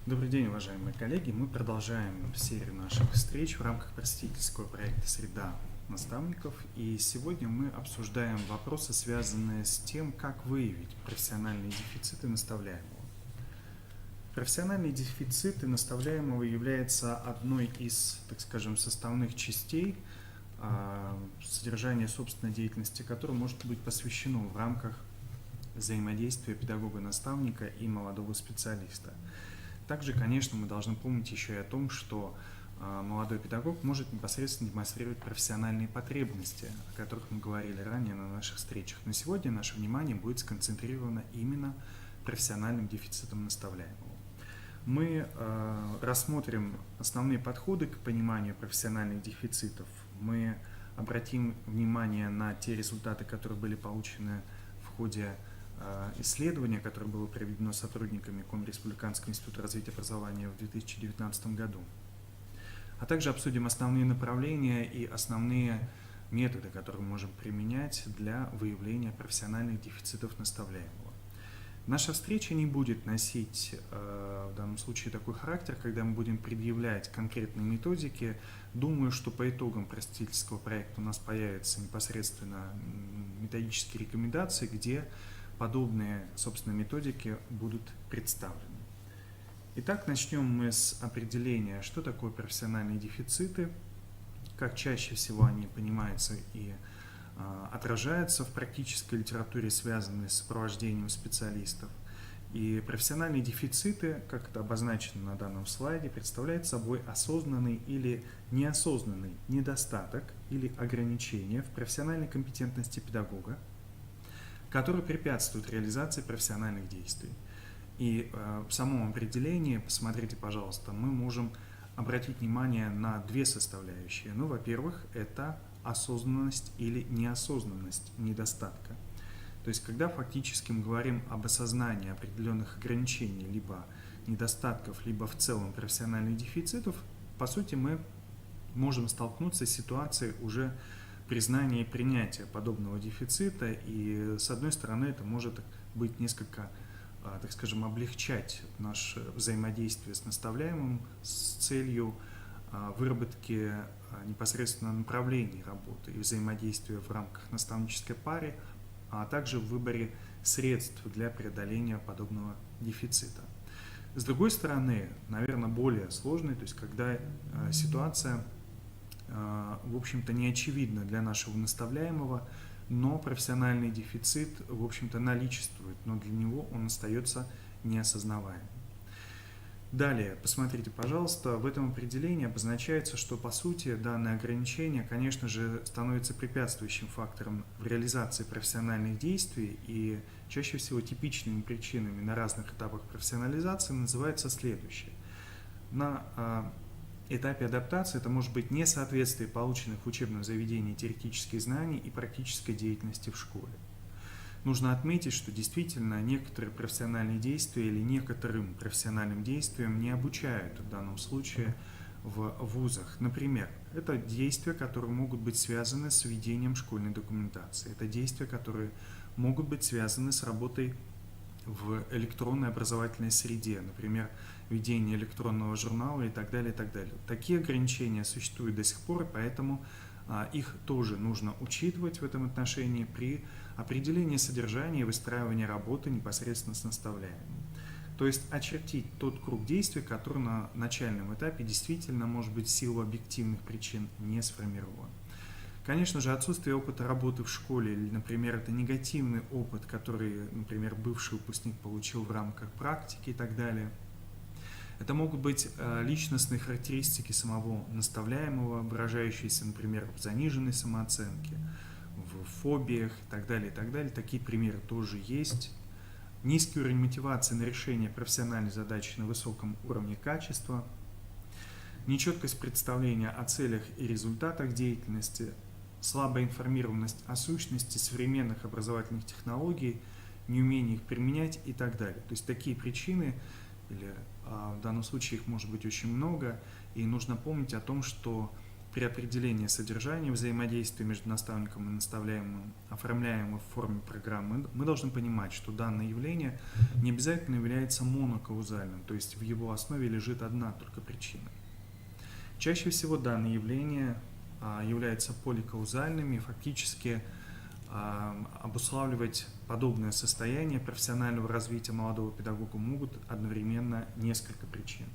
Добрый день, уважаемые коллеги. Мы продолжаем серию наших встреч в рамках просветительского проекта «Среда наставников». И сегодня мы обсуждаем вопросы, связанные с тем, как выявить профессиональные дефициты наставляемого. Профессиональные дефициты наставляемого являются одной из, так скажем, составных частей содержания собственной деятельности, которое может быть посвящено в рамках взаимодействия педагога-наставника и молодого специалиста. Также, конечно, мы должны помнить еще и о том, что молодой педагог может непосредственно демонстрировать профессиональные потребности, о которых мы говорили ранее на наших встречах. Но сегодня наше внимание будет сконцентрировано именно профессиональным дефицитом наставляемого. Мы рассмотрим основные подходы к пониманию профессиональных дефицитов. Мы обратим внимание на те результаты, которые были получены в ходе исследование, которое было проведено сотрудниками Комреспубликанского института развития образования в 2019 году. А также обсудим основные направления и основные методы, которые мы можем применять для выявления профессиональных дефицитов наставляемого. Наша встреча не будет носить в данном случае такой характер, когда мы будем предъявлять конкретные методики. Думаю, что по итогам просветительского проекта у нас появятся непосредственно методические рекомендации, где подобные, собственно, методики будут представлены. Итак, начнем мы с определения, что такое профессиональные дефициты, как чаще всего они понимаются и отражаются в практической литературе, связанной с сопровождением специалистов. И профессиональные дефициты, как это обозначено на данном слайде, представляют собой осознанный или неосознанный недостаток или ограничение в профессиональной компетентности педагога, который препятствует реализации профессиональных действий. И в самом определении, посмотрите, пожалуйста, мы можем обратить внимание на две составляющие. Ну, во-первых, это осознанность или неосознанность недостатка. То есть, когда фактически мы говорим об осознании определенных ограничений, либо недостатков, либо в целом профессиональных дефицитов, по сути, мы можем столкнуться с ситуацией уже признания и принятия подобного дефицита, и с одной стороны это может быть несколько, так скажем, облегчать наше взаимодействие с наставляемым с целью выработки непосредственно направлений работы и взаимодействия в рамках наставнической пары, а также в выборе средств для преодоления подобного дефицита. С другой стороны, наверное, более сложной, то есть когда ситуация в общем-то, не очевидно для нашего наставляемого, но профессиональный дефицит, в общем-то, наличествует, но для него он остается неосознаваемым. Далее, посмотрите, пожалуйста, в этом определении обозначается, что, по сути, данное ограничение, конечно же, становится препятствующим фактором в реализации профессиональных действий, и чаще всего типичными причинами на разных этапах профессионализации называется следующее. На этапе адаптации это может быть несоответствие полученных в учебном заведении теоретических знаний и практической деятельности в школе. Нужно отметить, что действительно некоторые профессиональные действия или некоторым профессиональным действиям не обучают в данном случае в вузах. Например, это действия, которые могут быть связаны с ведением школьной документации. Это действия, которые могут быть связаны с работой в электронной образовательной среде, например, ведение электронного журнала и так далее, и так далее. Такие ограничения существуют до сих пор, и поэтому их тоже нужно учитывать в этом отношении при определении содержания и выстраивании работы непосредственно с наставляемым. То есть очертить тот круг действий, который на начальном этапе действительно может быть в силу объективных причин не сформирован. Конечно же, отсутствие опыта работы в школе или, например, это негативный опыт, который, например, бывший выпускник получил в рамках практики и так далее. Это могут быть личностные характеристики самого наставляемого, выражающиеся, например, в заниженной самооценке, в фобиях и так далее, и так далее. Такие примеры тоже есть. Низкий уровень мотивации на решение профессиональной задачи на высоком уровне качества, нечеткость представления о целях и результатах деятельности, слабая информированность о сущности современных образовательных технологий, неумение их применять и так далее. То есть такие причины, или в данном случае их может быть очень много, и нужно помнить о том, что при определении содержания взаимодействия между наставником и наставляемым, оформляемым в форме программы, мы должны понимать, что данное явление не обязательно является монокаузальным, то есть в его основе лежит одна только причина. Чаще всего данные явления являются поликаузальными и фактически обуславливать подобное состояние профессионального развития молодого педагога могут одновременно несколько причин.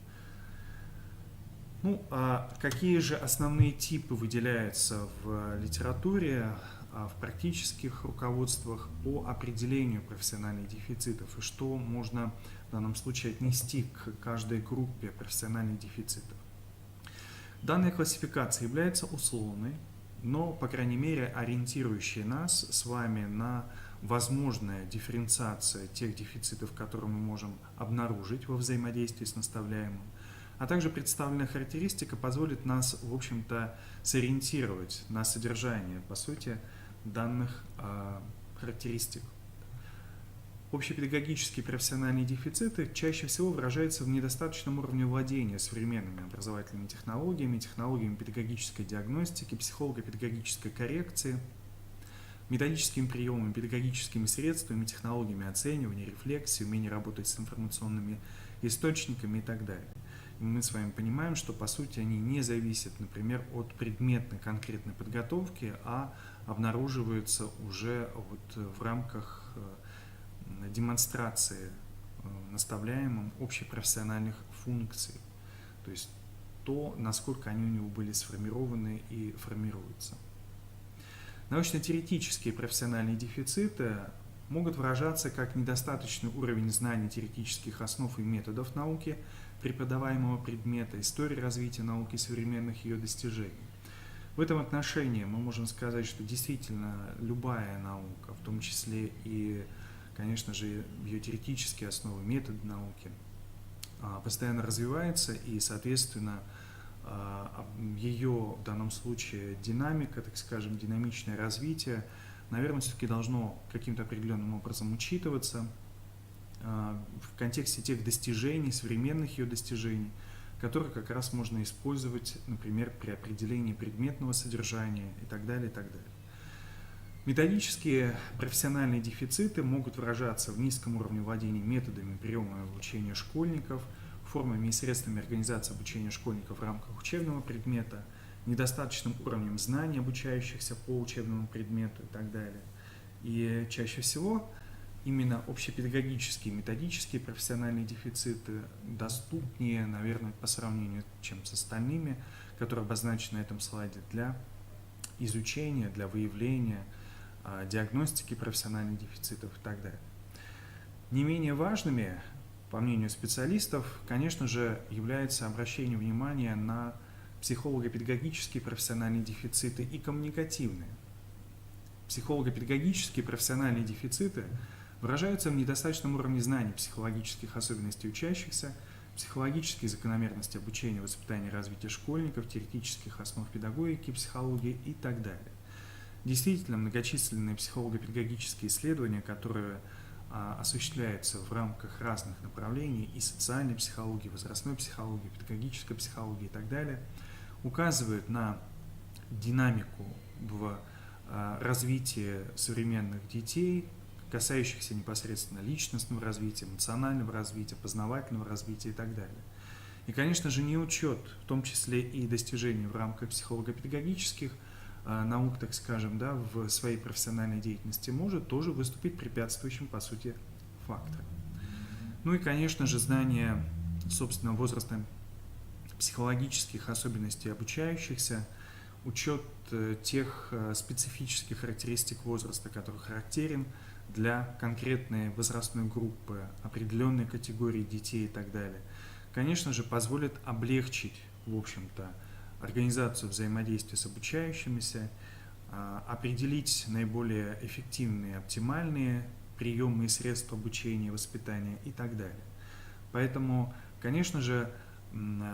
Ну, а какие же основные типы выделяются в литературе, в практических руководствах по определению профессиональных дефицитов и что можно в данном случае отнести к каждой группе профессиональных дефицитов? Данная классификация является условной, но, по крайней мере, ориентирующей нас с вами на возможная дифференциация тех дефицитов, которые мы можем обнаружить во взаимодействии с наставляемым, а также представленная характеристика позволит нас, в общем-то, сориентировать на содержание, по сути, данных характеристик. Общепедагогические профессиональные дефициты чаще всего выражаются в недостаточном уровне владения современными образовательными технологиями, технологиями педагогической диагностики, психолого-педагогической коррекции, методическими приемами, педагогическими средствами, технологиями оценивания, рефлексии, умения работать с информационными источниками и так далее. И мы с вами понимаем, что по сути они не зависят, например, от предметной конкретной подготовки, а обнаруживаются уже вот в рамках демонстрации наставляемым общепрофессиональных функций, то есть то, насколько они у него были сформированы и формируются. Научно-теоретические профессиональные дефициты могут выражаться как недостаточный уровень знаний теоретических основ и методов науки, преподаваемого предмета, истории развития науки и современных ее достижений. В этом отношении мы можем сказать, что действительно любая наука, в том числе и, конечно же, ее теоретические основы, методы науки, постоянно развивается, и, соответственно, ее в данном случае динамика, так скажем, динамичное развитие, наверное, все-таки должно каким-то определенным образом учитываться в контексте тех достижений, современных ее достижений, которые как раз можно использовать, например, при определении предметного содержания и так далее, и так далее. Методические профессиональные дефициты могут выражаться в низком уровне владения методами приема обучения школьников, формами и средствами организации обучения школьников в рамках учебного предмета, недостаточным уровнем знаний обучающихся по учебному предмету и так далее. И чаще всего именно общепедагогические, методические профессиональные дефициты доступнее, наверное, по сравнению чем с остальными, которые обозначены на этом слайде, для изучения, для выявления, диагностики профессиональных дефицитов и так далее. Не менее важными, по мнению специалистов, конечно же, является обращение внимания на психолого-педагогические профессиональные дефициты и коммуникативные. Психолого-педагогические профессиональные дефициты выражаются в недостаточном уровне знаний психологических особенностей учащихся, психологические закономерности обучения, воспитания и развития школьников, теоретических основ педагогики, психологии и так далее. Действительно, многочисленные психолого-педагогические исследования, которые осуществляются в рамках разных направлений и социальной психологии, возрастной психологии, педагогической психологии и так далее, указывают на динамику в развитии современных детей, касающихся непосредственно личностного развития, эмоционального развития, познавательного развития и так далее. И, конечно же, неучет, в том числе и достижений в рамках психолого-педагогических наук, так скажем, да, в своей профессиональной деятельности может тоже выступить препятствующим, по сути, фактором. Ну и, конечно же, знание собственного возраста психологических особенностей обучающихся, учет тех специфических характеристик возраста, который характерен для конкретной возрастной группы, определенной категории детей и так далее, конечно же, позволит облегчить, в общем-то, организацию взаимодействия с обучающимися, определить наиболее эффективные, оптимальные приемы и средства обучения, воспитания и так далее. Поэтому, конечно же,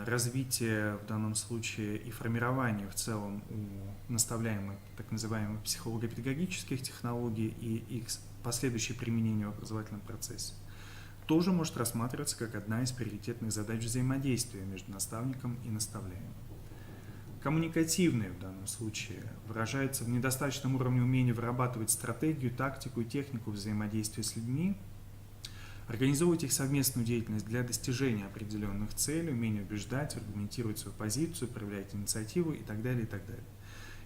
развитие в данном случае и формирование в целом у наставляемых так называемых психолого-педагогических технологий и их последующее применение в образовательном процессе тоже может рассматриваться как одна из приоритетных задач взаимодействия между наставником и наставляемым. Коммуникативные в данном случае выражаются в недостаточном уровне умения вырабатывать стратегию, тактику и технику взаимодействия с людьми, организовывать их совместную деятельность для достижения определенных целей, умение убеждать, аргументировать свою позицию, проявлять инициативу и так далее, и так далее.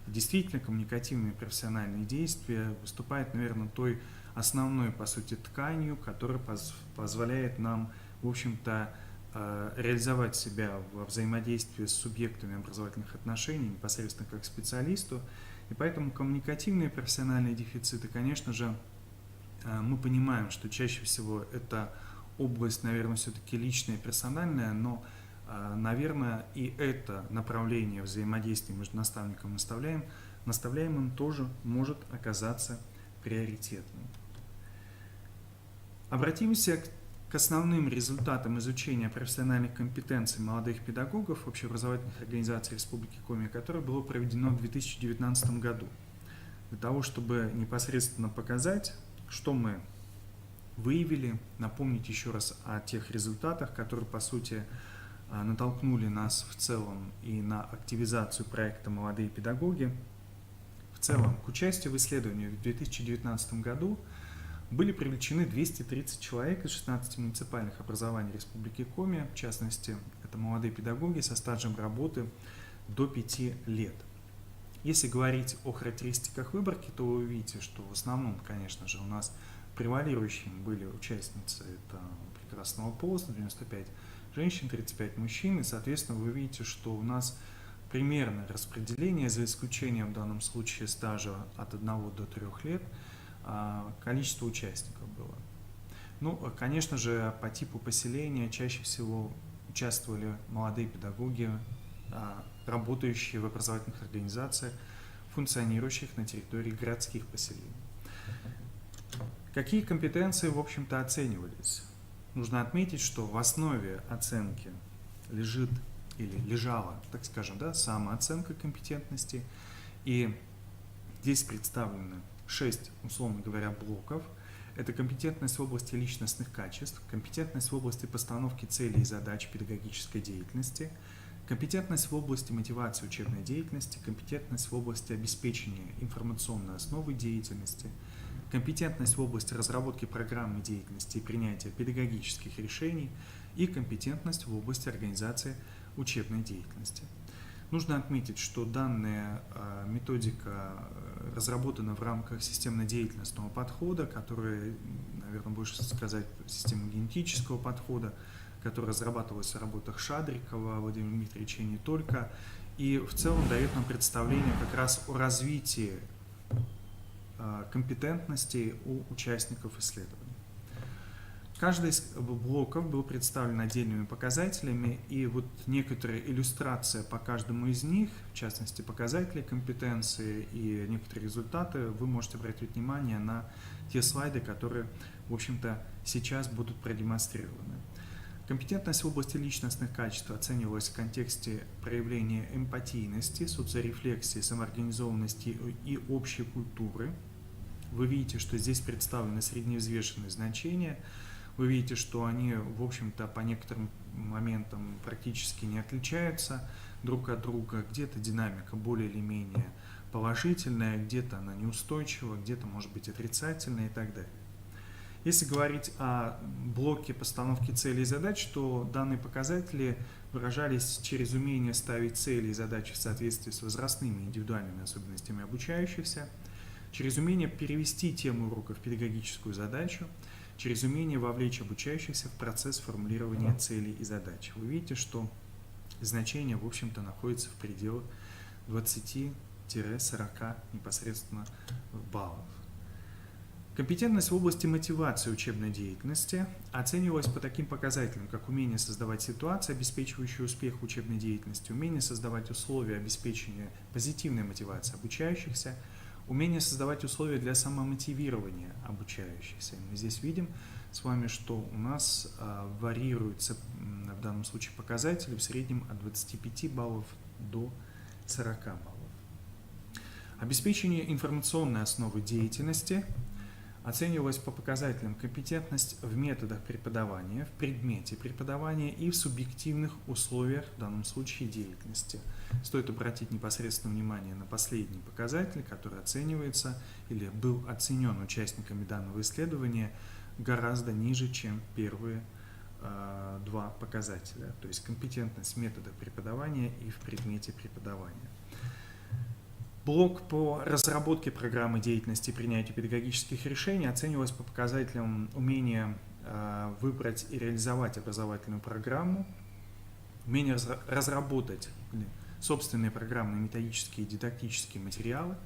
И действительно, коммуникативные профессиональные действия выступают, наверное, той основной, по сути, тканью, которая позволяет нам, в общем-то, реализовать себя во взаимодействии с субъектами образовательных отношений, непосредственно как специалисту. И поэтому коммуникативные профессиональные дефициты, конечно же, мы понимаем, что чаще всего это область, наверное, все-таки личная и персональная, но, наверное, и это направление взаимодействия между наставником и наставляемым тоже может оказаться приоритетным. Обратимся к основным результатам изучения профессиональных компетенций молодых педагогов общеобразовательных организаций Республики Коми, которое было проведено в 2019 году. Для того, чтобы непосредственно показать, что мы выявили, напомнить еще раз о тех результатах, которые, по сути, натолкнули нас в целом и на активизацию проекта «Молодые педагоги». В целом, к участию в исследовании в 2019 году были привлечены 230 человек из 16 муниципальных образований Республики Коми, в частности, это молодые педагоги со стажем работы до 5 лет. Если говорить о характеристиках выборки, то вы увидите, что в основном, конечно же, у нас превалирующими были участницы это прекрасного пола, 95 женщин, 35 мужчин, и, соответственно, вы видите, что у нас примерное распределение, за исключением в данном случае стажа от 1 до 3 лет, количество участников было. Ну, конечно же, по типу поселения чаще всего участвовали молодые педагоги, работающие в образовательных организациях, функционирующих на территории городских поселений. Какие компетенции, в общем-то, оценивались? Нужно отметить, что в основе оценки лежит или лежала, так скажем, самооценка компетентности, и здесь представлены 6, условно говоря, блоков. Это компетентность в области личностных качеств, компетентность в области постановки целей и задач педагогической деятельности, компетентность в области мотивации учебной деятельности, компетентность в области обеспечения информационной основы деятельности, компетентность в области разработки программы деятельности и принятия педагогических решений и компетентность в области организации учебной деятельности. Нужно отметить, что данная методика разработана в рамках системно-деятельностного подхода, который, наверное, больше сказать, системно-генетического подхода, который разрабатывался в работах Шадрикова, Владимира Дмитриевича и не только, и в целом дает нам представление как раз о развитии компетентностей у участников исследований. Каждый из блоков был представлен отдельными показателями, и вот некоторая иллюстрация по каждому из них, в частности показатели компетенции и некоторые результаты, вы можете обратить внимание на те слайды, которые, в общем-то, сейчас будут продемонстрированы. Компетентность в области личностных качеств оценивалась в контексте проявления эмпатийности, социорефлексии, самоорганизованности и общей культуры. Вы видите, что здесь представлены средневзвешенные значения. Вы видите, что они, в общем-то, по некоторым моментам практически не отличаются друг от друга. Где-то динамика более или менее положительная, где-то она неустойчива, где-то может быть отрицательная и так далее. Если говорить о блоке постановки целей и задач, то данные показатели выражались через умение ставить цели и задачи в соответствии с возрастными индивидуальными особенностями обучающихся, через умение перевести тему урока в педагогическую задачу, через умение вовлечь обучающихся в процесс формулирования целей и задач. Вы видите, что значение, в общем-то, находится в пределах 20-40 непосредственно баллов. Компетентность в области мотивации учебной деятельности оценивалась по таким показателям, как умение создавать ситуации, обеспечивающие успех учебной деятельности, умение создавать условия обеспечения позитивной мотивации обучающихся, умение создавать условия для самомотивирования обучающихся. Мы здесь видим с вами, что у нас варьируются в данном случае показатели в среднем от 25 баллов до 40 баллов. Обеспечение информационной основы деятельности Оценивалась по показателям компетентность в методах преподавания, в предмете преподавания и в субъективных условиях, в данном случае деятельности. Стоит обратить непосредственно внимание на последний показатель, который оценивается или был оценен участниками данного исследования гораздо ниже, чем первые два показателя, то есть компетентность в методах преподавания и в предмете преподавания. Блок по разработке программы деятельности и принятию педагогических решений оценивалось по показателям умения выбрать и реализовать образовательную программу, умение разработать собственные программные методические и дидактические материалы,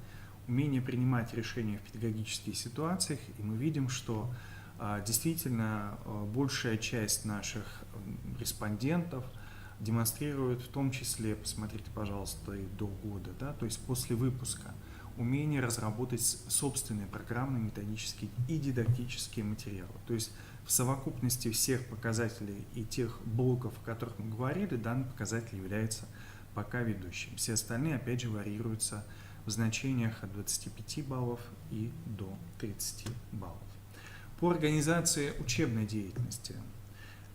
умение принимать решения в педагогических ситуациях, и мы видим, что действительно большая часть наших респондентов демонстрирует, в том числе, посмотрите, пожалуйста, и до года, да, то есть после выпуска, умение разработать собственные программные, методические и дидактические материалы. То есть в совокупности всех показателей и тех блоков, о которых мы говорили, данный показатель является пока ведущим. Все остальные, опять же, варьируются в значениях от 25 баллов и до 30 баллов. По организации учебной деятельности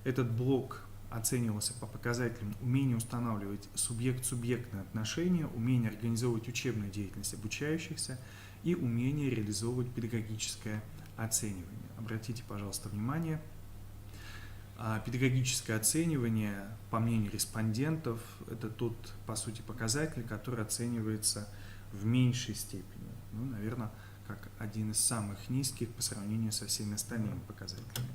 этот блок оценивался по показателям умения устанавливать субъект-субъектные отношения, умение организовывать учебную деятельность обучающихся и умение реализовывать педагогическое оценивание. Обратите, пожалуйста, внимание, педагогическое оценивание, по мнению респондентов, это тот, по сути, показатель, который оценивается в меньшей степени. Ну, наверное, как один из самых низких по сравнению со всеми остальными показателями.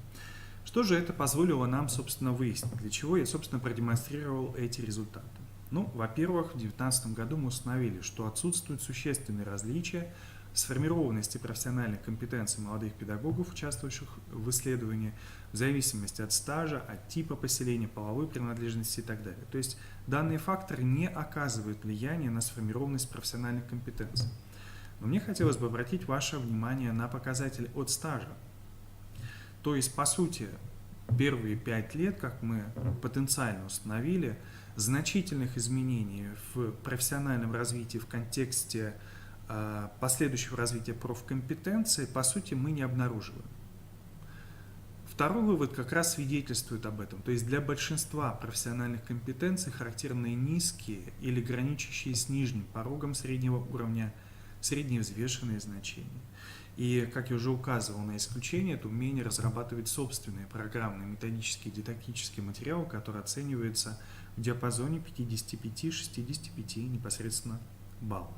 Что же это позволило нам, собственно, выяснить? Для чего я, собственно, продемонстрировал эти результаты? Ну, во-первых, в 2019 году мы установили, что отсутствуют существенные различия в сформированности профессиональных компетенций молодых педагогов, участвующих в исследовании, в зависимости от стажа, от типа поселения, половой принадлежности и так далее. То есть данные факторы не оказывают влияния на сформированность профессиональных компетенций. Но мне хотелось бы обратить ваше внимание на показатель от стажа. То есть, по сути, первые 5 лет, как мы потенциально установили, значительных изменений в профессиональном развитии в контексте последующего развития профкомпетенции, по сути, мы не обнаруживаем. Второй вывод как раз свидетельствует об этом. То есть для большинства профессиональных компетенций характерны низкие или граничащие с нижним порогом среднего уровня средневзвешенные значения. И, как я уже указывал на исключение, это умение разрабатывать собственные программные, методические, дидактические материалы, которые оцениваются в диапазоне 55-65 непосредственно баллов.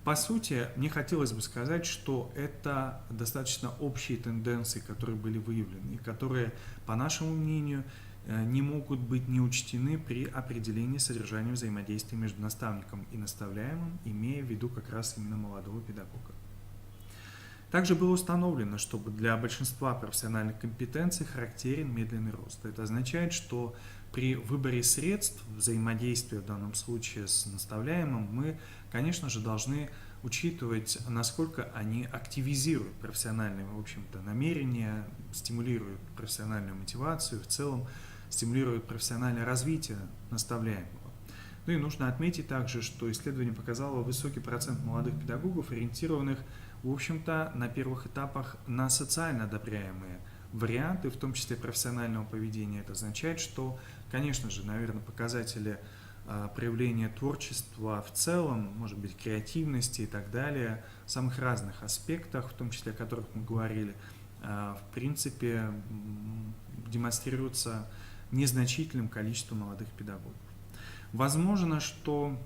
По сути, мне хотелось бы сказать, что это достаточно общие тенденции, которые были выявлены, и которые, по нашему мнению, не могут быть не учтены при определении содержания взаимодействия между наставником и наставляемым, имея в виду как раз именно молодого педагога. Также было установлено, что для большинства профессиональных компетенций характерен медленный рост. Это означает, что при выборе средств взаимодействия в данном случае с наставляемым мы, конечно же, должны учитывать, насколько они активизируют профессиональные, в общем-то, намерения, стимулируют профессиональную мотивацию, в целом стимулируют профессиональное развитие наставляемого. Ну и нужно отметить также, что исследование показало высокий процент молодых педагогов, ориентированных, в общем-то, на первых этапах на социально одобряемые варианты, в том числе профессионального поведения. Это означает, что, конечно же, наверное, показатели проявления творчества в целом, может быть, креативности и так далее, в самых разных аспектах, в том числе о которых мы говорили, в принципе, демонстрируются незначительным количеством молодых педагогов. Возможно, что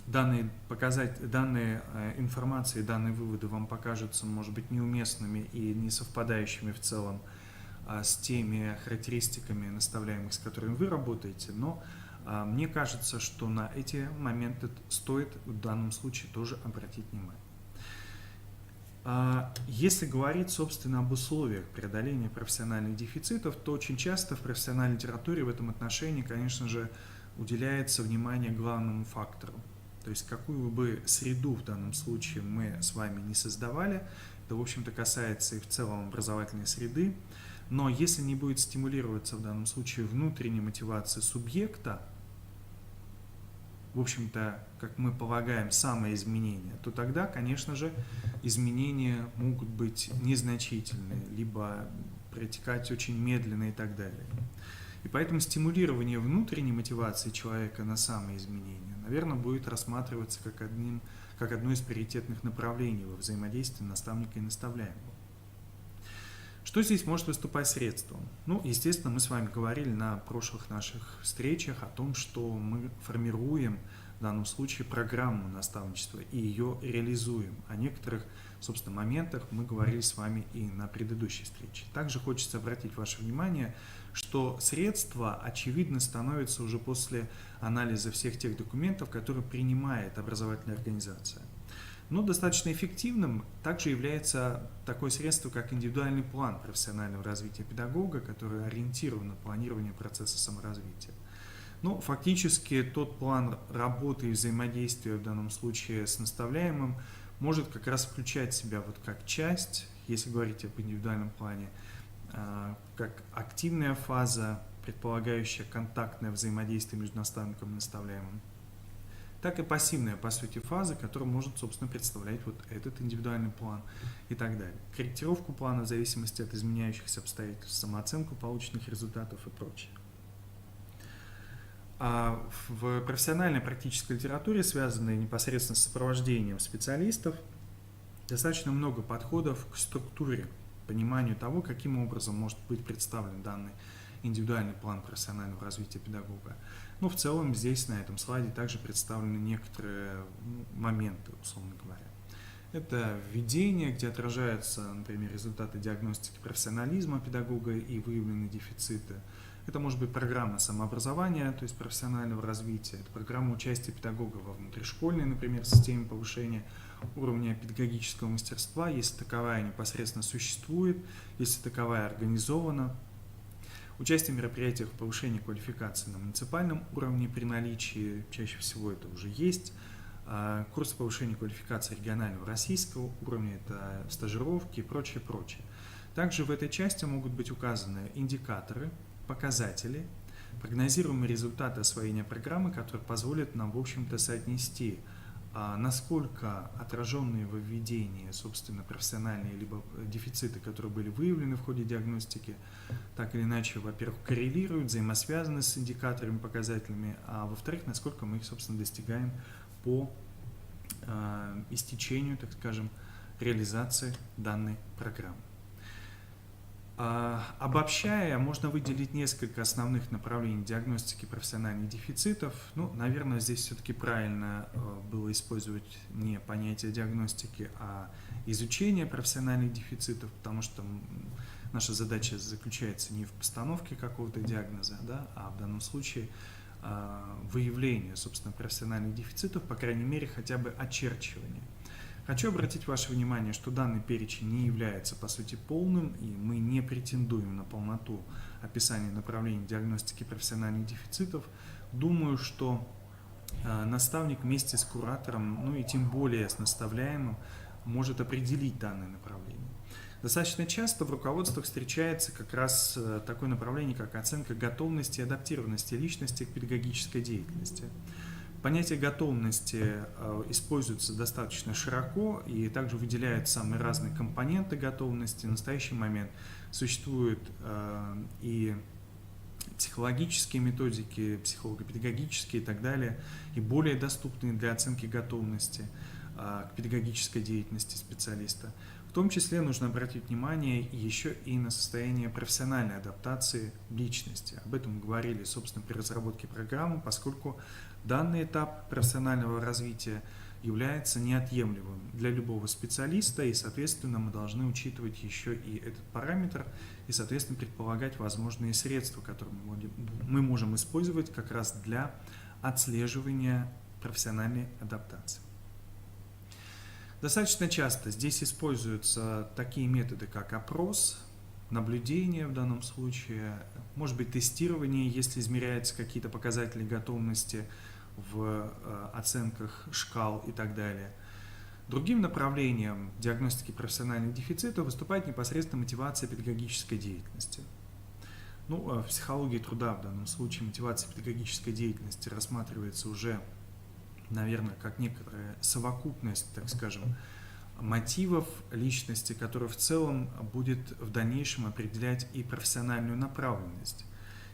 данные информации, данные выводы вам покажутся, может быть, неуместными и не совпадающими в целом с теми характеристиками наставляемых, с которыми вы работаете, но мне кажется, что на эти моменты стоит в данном случае тоже обратить внимание. Если говорить, собственно, об условиях преодоления профессиональных дефицитов, то очень часто в профессиональной литературе в этом отношении, конечно же, уделяется внимание главному фактору. То есть какую бы среду в данном случае мы с вами не создавали, это, в общем-то, касается и в целом образовательной среды, но если не будет стимулироваться в данном случае внутренняя мотивация субъекта, в общем-то, как мы полагаем, самоизменения, то тогда, конечно же, изменения могут быть незначительные, либо протекать очень медленно и так далее. И поэтому стимулирование внутренней мотивации человека на самоизменения, наверное, будет рассматриваться как одно из приоритетных направлений во взаимодействии наставника и наставляемого. Что здесь может выступать средством? Ну, естественно, мы с вами говорили на прошлых наших встречах о том, что мы формируем в данном случае программу наставничества и ее реализуем. О некоторых, собственно, моментах мы говорили с вами и на предыдущей встрече. Также хочется обратить ваше внимание, что средства, очевидно, становятся уже после анализа всех тех документов, которые принимает образовательная организация. Но достаточно эффективным также является такое средство, как индивидуальный план профессионального развития педагога, который ориентирован на планирование процесса саморазвития. Но фактически тот план работы и взаимодействия в данном случае с наставляемым может как раз включать в себя вот как часть, если говорить об индивидуальном плане, как активная фаза, предполагающая контактное взаимодействие между наставником и наставляемым, так и пассивная, по сути, фаза, которая может, собственно, представлять вот этот индивидуальный план и так далее. Корректировку плана в зависимости от изменяющихся обстоятельств, самооценку полученных результатов и прочее. А в профессиональной практической литературе, связанной непосредственно с сопровождением специалистов, достаточно много подходов к структуре, пониманию того, каким образом может быть представлен данный индивидуальный план профессионального развития педагога. Но в целом здесь на этом слайде также представлены некоторые моменты, условно говоря. Это введение, где отражаются, например, результаты диагностики профессионализма педагога и выявленные дефициты. Это может быть программа самообразования, то есть профессионального развития, это программа участия педагога во внутришкольной, например, системе повышения уровня педагогического мастерства, если таковая непосредственно существует, если таковая организована. Участие в мероприятиях повышения квалификации на муниципальном уровне при наличии, чаще всего это уже есть. Курсы повышения квалификации регионального российского уровня, это стажировки и прочее, прочее. Также в этой части могут быть указаны индикаторы, показатели, прогнозируемые результаты освоения программы, которые позволят нам, в общем-то, соотнести, насколько отраженные во введении, собственно, профессиональные либо дефициты, которые были выявлены в ходе диагностики, так или иначе, во-первых, коррелируют, взаимосвязаны с индикаторами, показателями, а во-вторых, насколько мы их, собственно, достигаем по истечению, так скажем, реализации данной программы. Обобщая, можно выделить несколько основных направлений диагностики профессиональных дефицитов. Ну, наверное, здесь все-таки правильно было использовать не понятие диагностики, а изучение профессиональных дефицитов, потому что наша задача заключается не в постановке какого-то диагноза, да, а в данном случае выявление, собственно, профессиональных дефицитов, по крайней мере, хотя бы очерчивание. Хочу обратить ваше внимание, что данный перечень не является, по сути, полным, и мы не претендуем на полноту описания направлений диагностики профессиональных дефицитов. Думаю, что наставник вместе с куратором, ну и тем более с наставляемым, может определить данное направление. Достаточно часто в руководствах встречается как раз такое направление, как оценка готовности и адаптированности личности к педагогической деятельности. Понятие готовности используется достаточно широко и также выделяют самые разные компоненты готовности. В настоящий момент существуют и психологические методики, психолого-педагогические и так далее, и более доступные для оценки готовности к педагогической деятельности специалиста. В том числе нужно обратить внимание еще и на состояние профессиональной адаптации личности. Об этом мы говорили, собственно, при разработке программы, поскольку данный этап профессионального развития является неотъемлемым для любого специалиста, и, соответственно, мы должны учитывать еще и этот параметр и, соответственно, предполагать возможные средства, которые мы можем использовать как раз для отслеживания профессиональной адаптации. Достаточно часто здесь используются такие методы, как опрос, наблюдение в данном случае, может быть тестирование, если измеряются какие-то показатели готовности в оценках шкал и так далее. Другим направлением диагностики профессиональных дефицитов выступает непосредственно мотивация педагогической деятельности. Ну, в психологии труда в данном случае мотивация педагогической деятельности рассматривается уже наверное, как некоторая совокупность, так скажем, мотивов личности, который в целом будет в дальнейшем определять и профессиональную направленность.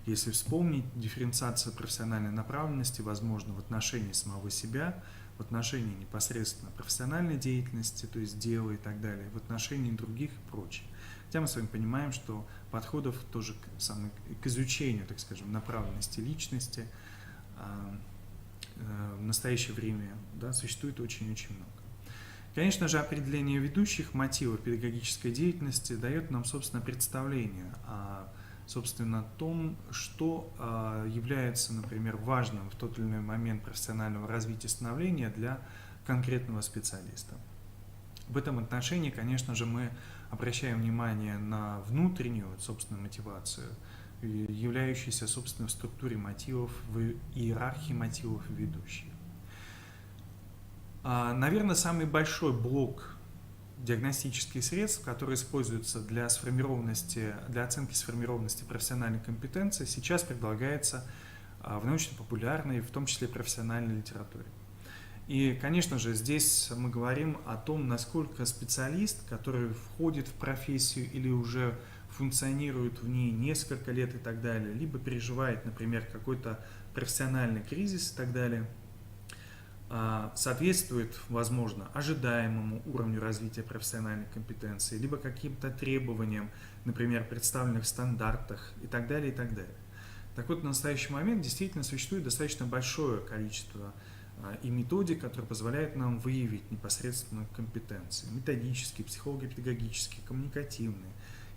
Если вспомнить, дифференциация профессиональной направленности возможна в отношении самого себя, в отношении непосредственно профессиональной деятельности, то есть дела и так далее, в отношении других и прочее. Хотя мы с вами понимаем, что подходов тоже к изучению, так скажем, направленности личности в настоящее время, да, существует очень-очень много. Конечно же, определение ведущих мотивов педагогической деятельности дает нам, собственно, представление о, собственно, том, что является, например, важным в тот или иной момент профессионального развития становления для конкретного специалиста. В этом отношении, конечно же, мы обращаем внимание на внутреннюю, собственно, мотивацию, являющуюся, собственно, в структуре мотивов, в иерархии мотивов ведущих. Наверное, самый большой блок диагностических средств, которые используются для оценки сформированности профессиональной компетенции, сейчас предлагается в научно-популярной, в том числе профессиональной литературе. И, конечно же, здесь мы говорим о том, насколько специалист, который входит в профессию или уже функционирует в ней несколько лет и так далее, либо переживает, например, какой-то профессиональный кризис и так далее, соответствует, возможно, ожидаемому уровню развития профессиональной компетенции, либо каким-то требованиям, например, представленных в стандартах и так далее, и так далее. Так вот, на настоящий момент действительно существует достаточно большое количество и методик, которые позволяют нам выявить непосредственно компетенции, методические, психолого-педагогические, коммуникативные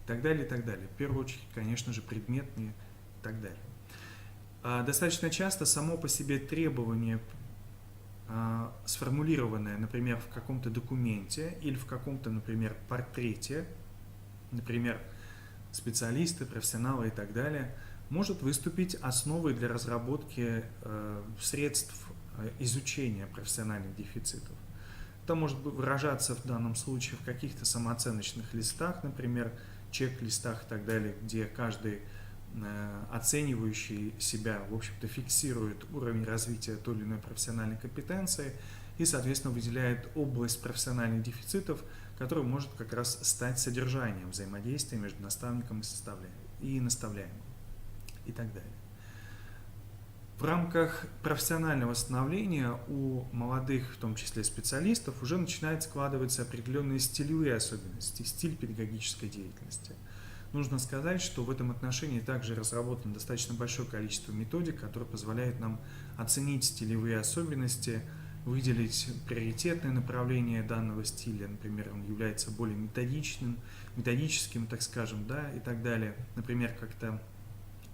и так далее, и так далее. В первую очередь, конечно же, предметные и так далее. Достаточно часто само по себе требование, сформулированное, например, в каком-то документе или в каком-то, например, портрете, например, специалисты, профессионалы и так далее, может выступить основой для разработки средств изучения профессиональных дефицитов. Это может выражаться в данном случае в каких-то самооценочных листах, например, чек-листах и так далее, где каждый оценивающий себя, в общем-то, фиксирует уровень развития той или иной профессиональной компетенции и, соответственно, выделяет область профессиональных дефицитов, которая может как раз стать содержанием взаимодействия между наставником и наставляемым и так далее. В рамках профессионального становления у молодых, в том числе специалистов, уже начинают складываться определенные стилевые особенности, стиль педагогической деятельности. Нужно сказать, что в этом отношении также разработано достаточно большое количество методик, которые позволяют нам оценить стилевые особенности, выделить приоритетное направление данного стиля, например, он является более методическим, так скажем, да, и так далее. Например, как-то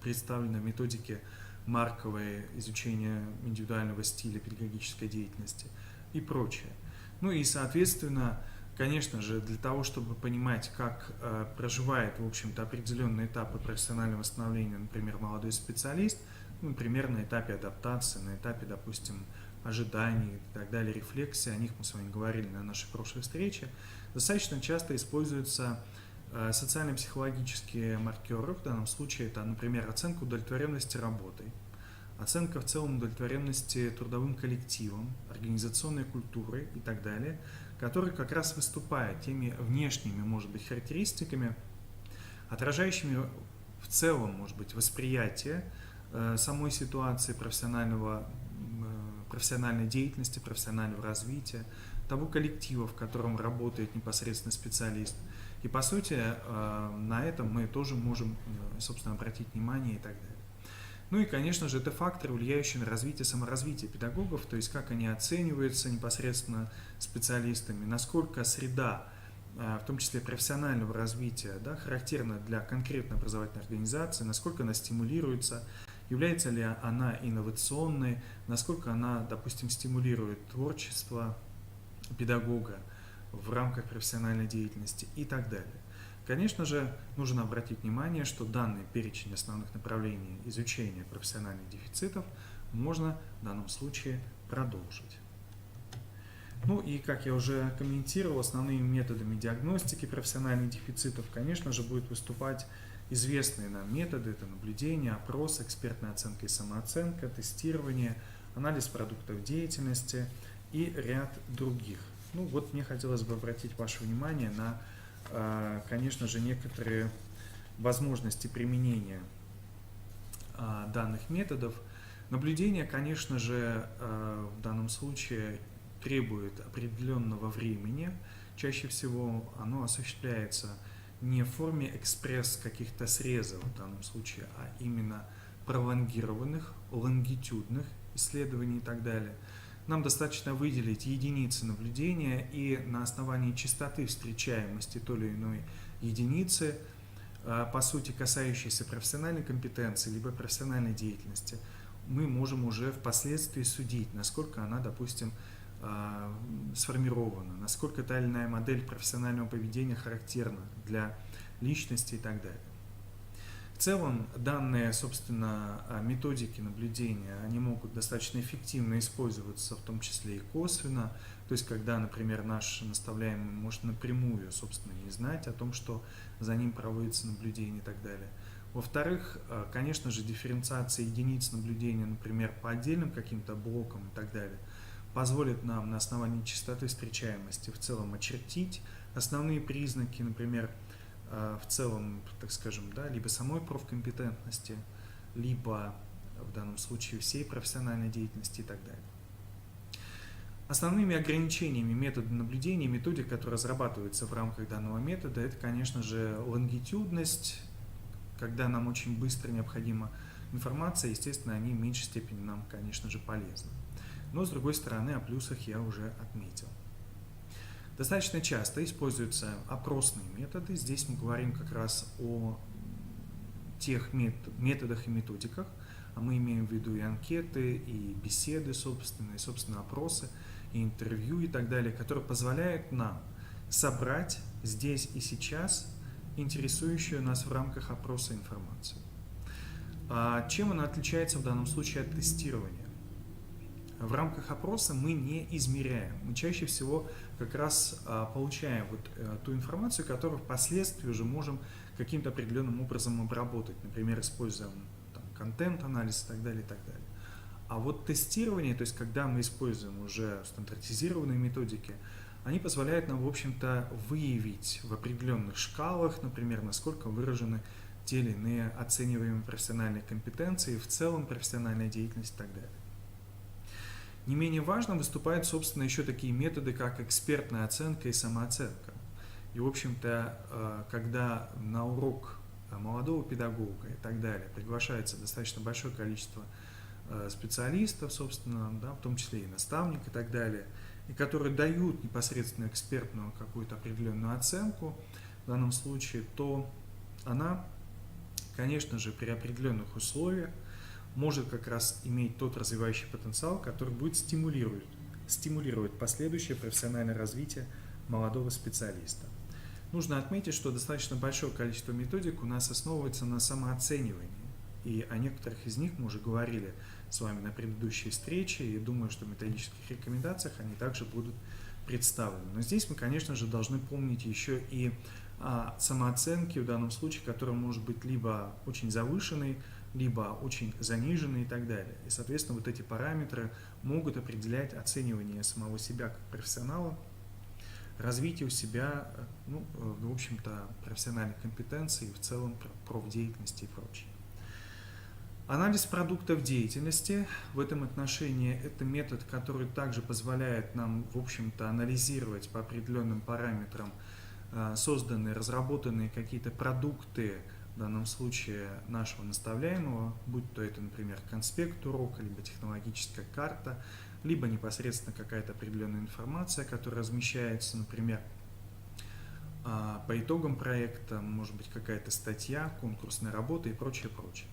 представлено в методике марковое изучение индивидуального стиля педагогической деятельности и прочее. Ну и, соответственно, конечно же, для того, чтобы понимать, как проживает, в общем-то, определенные этапы профессионального становления, например, молодой специалист, например, на этапе адаптации, на этапе, допустим, ожиданий и так далее, рефлексии, о них мы с вами говорили на нашей прошлой встрече, достаточно часто используются социально-психологические маркеры, в данном случае это, например, оценка удовлетворенности работой, оценка в целом удовлетворенности трудовым коллективом, организационной культурой и так далее, которые как раз выступают теми внешними, может быть, характеристиками, отражающими в целом, может быть, восприятие самой ситуации профессиональной деятельности, профессионального развития, того коллектива, в котором работает непосредственно специалист. И, по сути, на этом мы тоже можем, собственно, обратить внимание и так далее. Ну и, конечно же, это факторы, влияющие на развитие саморазвития педагогов, то есть как они оцениваются непосредственно специалистами, насколько среда, в том числе профессионального развития, да, характерна для конкретной образовательной организации, насколько она стимулируется, является ли она инновационной, насколько она, допустим, стимулирует творчество педагога в рамках профессиональной деятельности и так далее. Конечно же, нужно обратить внимание, что данный перечень основных направлений изучения профессиональных дефицитов можно в данном случае продолжить. Ну и, как я уже комментировал, основными методами диагностики профессиональных дефицитов, конечно же, будут выступать известные нам методы. Это наблюдение, опрос, экспертная оценка и самооценка, тестирование, анализ продуктов деятельности и ряд других. Ну вот мне хотелось бы обратить ваше внимание на, конечно же, некоторые возможности применения данных методов. Наблюдение, конечно же, в данном случае требует определенного времени. Чаще всего оно осуществляется не в форме экспресс каких-то срезов в данном случае, а именно пролонгированных, лонгитюдных исследований и так далее. Нам достаточно выделить единицы наблюдения и на основании частоты встречаемости той или иной единицы, по сути касающейся профессиональной компетенции либо профессиональной деятельности, мы можем уже впоследствии судить, насколько она, допустим, сформирована, насколько та или иная модель профессионального поведения характерна для личности и так далее. В целом, данные, собственно, методики наблюдения, они могут достаточно эффективно использоваться, в том числе и косвенно, то есть, когда, например, наш наставляемый может напрямую, собственно, не знать о том, что за ним проводится наблюдение и так далее. Во-вторых, конечно же, дифференциация единиц наблюдения, например, по отдельным каким-то блокам и так далее, позволит нам на основании частоты встречаемости в целом очертить основные признаки, например, в целом, так скажем, да, либо самой профкомпетентности, либо в данном случае всей профессиональной деятельности и так далее. Основными ограничениями метода наблюдения, методик, которые разрабатываются в рамках данного метода, это, конечно же, лонгитюдность, когда нам очень быстро необходима информация, естественно, они в меньшей степени нам, конечно же, полезны. Но, с другой стороны, о плюсах я уже отметил. Достаточно часто используются опросные методы. Здесь мы говорим как раз о тех методах и методиках, а мы имеем в виду и анкеты, и беседы, собственно, опросы, и интервью и так далее, которые позволяют нам собрать здесь и сейчас интересующую нас в рамках опроса информацию. Чем она отличается в данном случае от тестирования? В рамках опроса мы не измеряем, мы чаще всего как раз получаем вот ту информацию, которую впоследствии уже можем каким-то определенным образом обработать, например, используя контент-анализ и так далее, и так далее. А вот тестирование, то есть когда мы используем уже стандартизированные методики, они позволяют нам, в общем-то, выявить в определенных шкалах, например, насколько выражены те или иные оцениваемые профессиональные компетенции, в целом профессиональная деятельность и так далее. Не менее важно выступают, собственно, еще такие методы, как экспертная оценка и самооценка. И, в общем-то, когда на урок молодого педагога и так далее приглашается достаточно большое количество специалистов, собственно, да, в том числе и наставник и так далее, и которые дают непосредственно экспертную какую-то определенную оценку в данном случае, то она, конечно же, при определенных условиях может как раз иметь тот развивающий потенциал, который будет стимулировать последующее профессиональное развитие молодого специалиста. Нужно отметить, что достаточно большое количество методик у нас основывается на самооценивании, и о некоторых из них мы уже говорили с вами на предыдущей встрече, и думаю, что в методических рекомендациях они также будут представлены. Но здесь мы, конечно же, должны помнить еще и о самооценке в данном случае, которая может быть либо очень завышенной, либо очень заниженной и так далее. И, соответственно, вот эти параметры могут определять оценивание самого себя как профессионала, развитие у себя, в общем-то, профессиональных компетенций, в целом профдеятельности и прочее. Анализ продуктов деятельности в этом отношении – это метод, который также позволяет нам, в общем-то, анализировать по определенным параметрам созданные, разработанные какие-то продукты, в данном случае нашего наставляемого, будь то это, например, конспект урока, либо технологическая карта, либо непосредственно какая-то определенная информация, которая размещается, например, по итогам проекта, может быть, какая-то статья, конкурсная работа и прочее, прочее.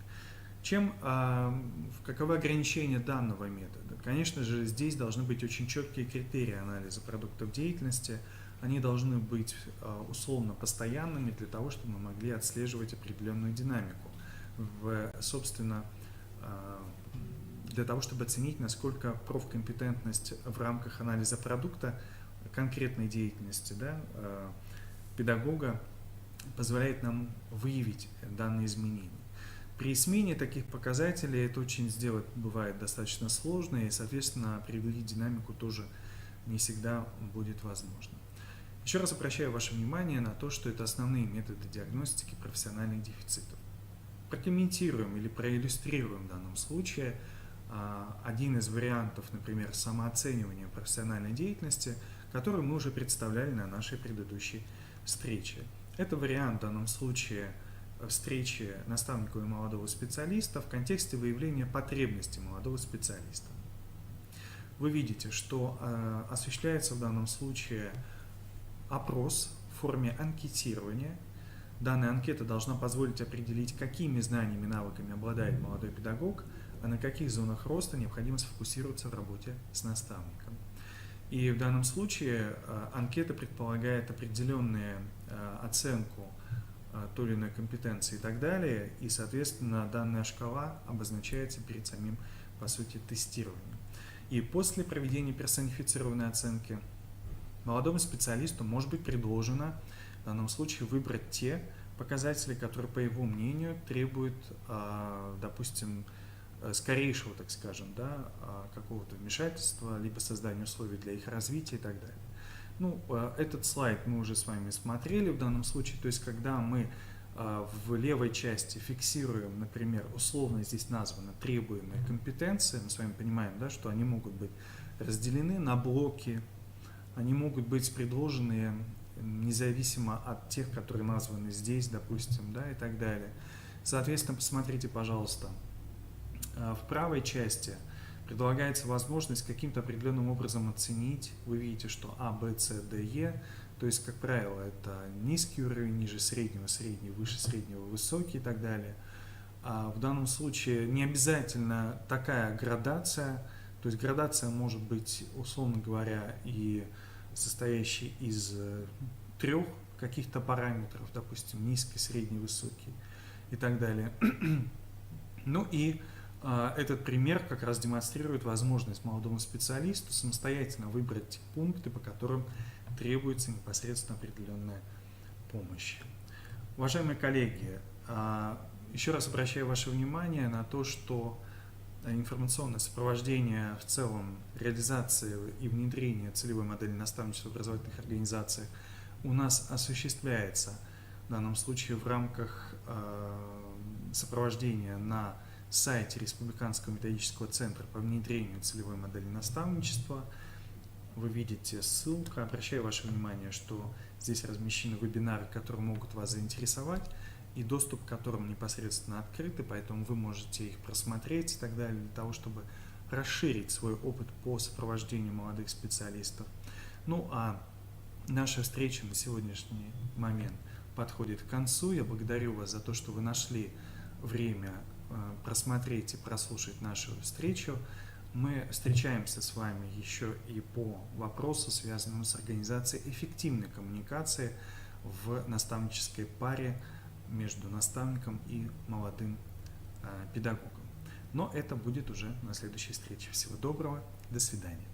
Каковы ограничения данного метода? Конечно же, здесь должны быть очень четкие критерии анализа продуктов деятельности. Они должны быть условно постоянными для того, чтобы мы могли отслеживать определенную динамику, собственно, для того, чтобы оценить, насколько профкомпетентность в рамках анализа продукта конкретной деятельности, да, педагога позволяет нам выявить данные изменения. При смене таких показателей это очень сделать бывает достаточно сложно, и, соответственно, определить динамику тоже не всегда будет возможно. Еще раз обращаю ваше внимание на то, что это основные методы диагностики профессиональных дефицитов. Прокомментируем или проиллюстрируем в данном случае один из вариантов, например, самооценивания профессиональной деятельности, который мы уже представляли на нашей предыдущей встрече. Это вариант в данном случае встречи наставника и молодого специалиста в контексте выявления потребностей молодого специалиста. Вы видите, что осуществляется в данном случае опрос в форме анкетирования. Данная анкета должна позволить определить, какими знаниями и навыками обладает молодой педагог, а на каких зонах роста необходимо сфокусироваться в работе с наставником. И в данном случае анкета предполагает определенную оценку той или иной компетенции и так далее, и, соответственно, данная шкала обозначается перед самим, по сути, тестированием. И после проведения персонифицированной оценки молодому специалисту может быть предложено в данном случае выбрать те показатели, которые, по его мнению, требуют, допустим, скорейшего, так скажем, какого-то вмешательства, либо создания условий для их развития и так далее. Ну, этот слайд мы уже с вами смотрели в данном случае, то есть когда мы в левой части фиксируем, например, условно здесь названо требуемые компетенции, мы с вами понимаем, да, что они могут быть разделены на блоки, они могут быть предложены независимо от тех, которые названы здесь, допустим, да, и так далее. Соответственно, посмотрите, пожалуйста, в правой части предлагается возможность каким-то определенным образом оценить. Вы видите, что А, Б, С, Д, Е, то есть, как правило, это низкий уровень, ниже среднего, средний, выше среднего, высокий и так далее. А в данном случае не обязательно такая градация, то есть градация может быть, условно говоря, и состоящей из 3 каких-то параметров, допустим, низкий, средний, высокий и так далее. Ну и этот пример как раз демонстрирует возможность молодому специалисту самостоятельно выбрать те пункты, по которым требуется непосредственно определенная помощь. Уважаемые коллеги, еще раз обращаю ваше внимание на то, что информационное сопровождение в целом реализации и внедрения целевой модели наставничества в образовательных организациях у нас осуществляется в данном случае в рамках сопровождения на сайте Республиканского методического центра по внедрению целевой модели наставничества. Вы видите ссылку. Обращаю ваше внимание, что здесь размещены вебинары, которые могут вас заинтересовать, и доступ к которым непосредственно открыты, поэтому вы можете их просмотреть и так далее, для того, чтобы расширить свой опыт по сопровождению молодых специалистов. Ну а наша встреча на сегодняшний момент подходит к концу. Я благодарю вас за то, что вы нашли время просмотреть и прослушать нашу встречу. Мы встречаемся с вами еще и по вопросу, связанному с организацией эффективной коммуникации в наставнической паре между наставником и молодым педагогом. Но это будет уже на следующей встрече. Всего доброго, до свидания.